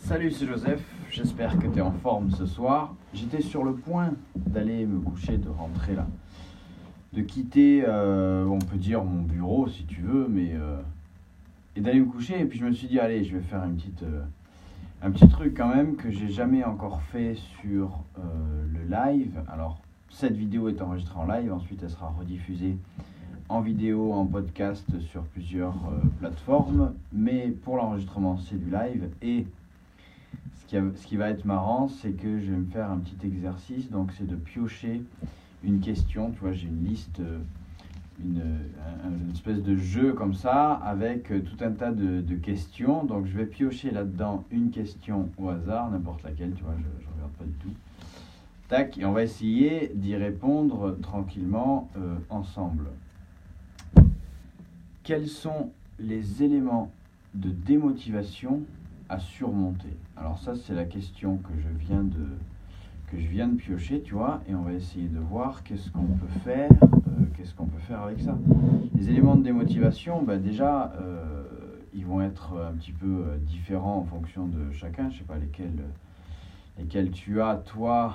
Salut, c'est Joseph, j'espère que tu es en forme ce soir. J'étais sur le point d'aller me coucher, de rentrer là, de quitter, on peut dire mon bureau si tu veux, et d'aller me coucher. Et puis je me suis dit, allez, je vais faire un petit truc quand même que j'ai jamais encore fait sur le live. Alors, cette vidéo est enregistrée en live, ensuite elle sera rediffusée en vidéo, en podcast sur plusieurs plateformes. Mais pour l'enregistrement, c'est du live. Et ce qui va être marrant, c'est que je vais me faire un petit exercice. Donc, c'est de piocher une question. Tu vois, j'ai une liste, une espèce de jeu comme ça, avec tout un tas de questions. Donc, je vais piocher là-dedans une question au hasard, n'importe laquelle. Tu vois, je ne regarde pas du tout. Tac, et on va essayer d'y répondre tranquillement ensemble. Quels sont les éléments de démotivation à surmonter? Alors ça, c'est la question que je viens de piocher, tu vois, et on va essayer de voir qu'est-ce qu'on peut faire avec ça. Les éléments de démotivation, déjà, ils vont être un petit peu différents en fonction de chacun. Je sais pas lesquels tu as, toi,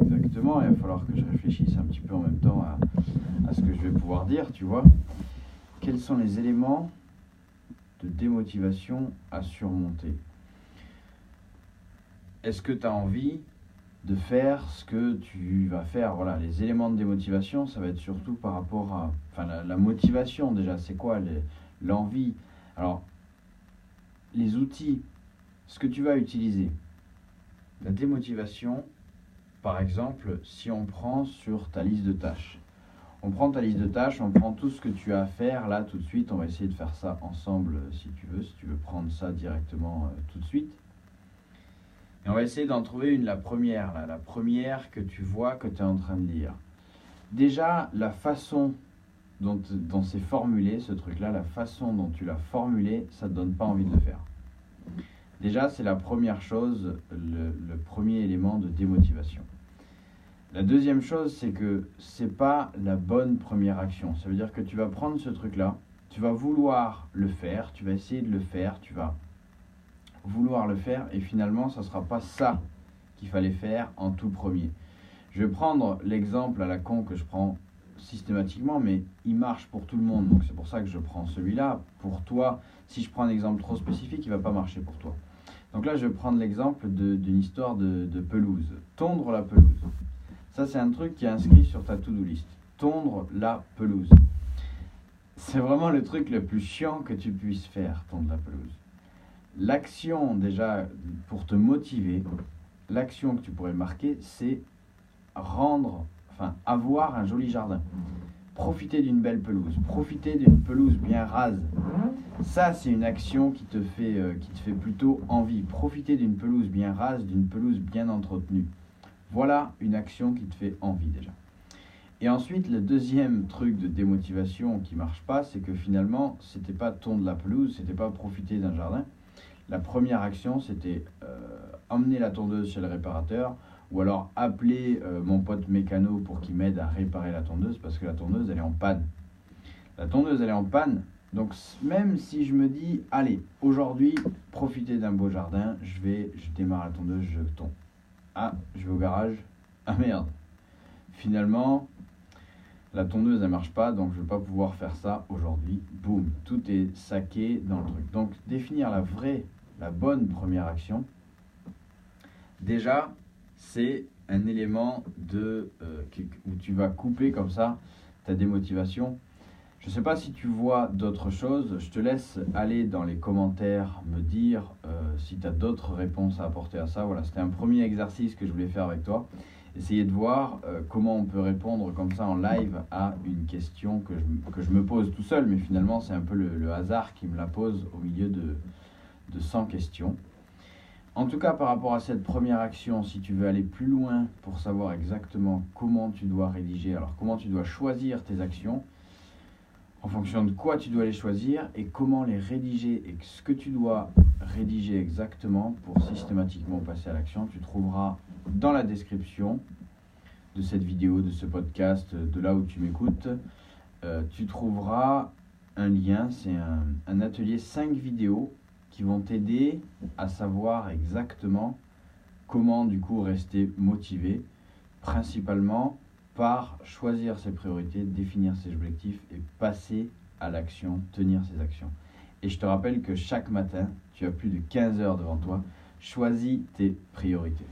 exactement. Il va falloir que je réfléchisse un petit peu en même temps à ce que je vais pouvoir dire, tu vois. Quels sont les éléments de démotivation à surmonter? Est-ce que tu as envie de faire ce que tu vas faire? Voilà, les éléments de démotivation, ça va être surtout par rapport à... Enfin, la motivation déjà, c'est quoi l'envie? Alors, les outils, ce que tu vas utiliser. La démotivation, par exemple, si on prend sur ta liste de tâches. On prend ta liste de tâches, on prend tout ce que tu as à faire là tout de suite. On va essayer de faire ça ensemble si tu veux prendre ça directement tout de suite. Et on va essayer d'en trouver la première que tu vois, que tu es en train de lire. Déjà, la façon dont c'est formulé, ce truc-là, la façon dont tu l'as formulé, ça ne te donne pas envie de le faire. Déjà, c'est la première chose, le premier élément de démotivation. La deuxième chose, c'est que c'est pas la bonne première action. Ça veut dire que tu vas prendre ce truc-là, tu vas vouloir le faire, tu vas essayer de le faire, tu vas vouloir le faire, et finalement, ça sera pas ça qu'il fallait faire en tout premier. Je vais prendre l'exemple à la con que je prends systématiquement, mais il marche pour tout le monde, donc c'est pour ça que je prends celui-là. Pour toi, si je prends un exemple trop spécifique, il va pas marcher pour toi. Donc là, je vais prendre l'exemple d'une histoire de pelouse. Tondre la pelouse. Ça, c'est un truc qui est inscrit sur ta to-do list. Tondre la pelouse. C'est vraiment le truc le plus chiant que tu puisses faire, tondre la pelouse. L'action, déjà, pour te motiver, l'action que tu pourrais marquer, c'est avoir un joli jardin. Profiter d'une belle pelouse. Profiter d'une pelouse bien rase. Ça, c'est une action qui te fait plutôt envie. Profiter d'une pelouse bien rase, d'une pelouse bien entretenue. Voilà une action qui te fait envie déjà. Et ensuite, le deuxième truc de démotivation qui marche pas, c'est que finalement, c'était pas tondre la pelouse, c'était pas profiter d'un jardin. La première action, c'était emmener la tondeuse chez le réparateur, ou alors appeler mon pote mécano pour qu'il m'aide à réparer la tondeuse, parce que la tondeuse, elle est en panne. La tondeuse, elle est en panne, donc même si je me dis, allez, aujourd'hui, profiter d'un beau jardin, je démarre la tondeuse, je tonds. Ah, je vais au garage. Ah merde. Finalement, la tondeuse, elle marche pas, donc je vais pas pouvoir faire ça aujourd'hui. Boum, tout est saqué dans le truc. Donc, définir la bonne première action, déjà, c'est un élément où tu vas couper comme ça ta démotivation. Je ne sais pas si tu vois d'autres choses. Je te laisse aller dans les commentaires me dire si tu as d'autres réponses à apporter à ça. Voilà, c'était un premier exercice que je voulais faire avec toi. Essayer de voir comment on peut répondre comme ça en live à une question que je me pose tout seul. Mais finalement, c'est un peu le hasard qui me la pose au milieu de 100 questions. En tout cas, par rapport à cette première action, si tu veux aller plus loin pour savoir exactement comment tu dois rédiger, alors comment tu dois choisir tes actions, en fonction de quoi tu dois les choisir et comment les rédiger et ce que tu dois rédiger exactement pour systématiquement passer à l'action, tu trouveras dans la description de cette vidéo, de ce podcast, de là où tu m'écoutes, tu trouveras un lien, c'est un atelier 5 vidéos qui vont t'aider à savoir exactement comment du coup rester motivé, principalement par choisir ses priorités, définir ses objectifs et passer à l'action, tenir ses actions. Et je te rappelle que chaque matin, tu as plus de 15 heures devant toi. Choisis tes priorités.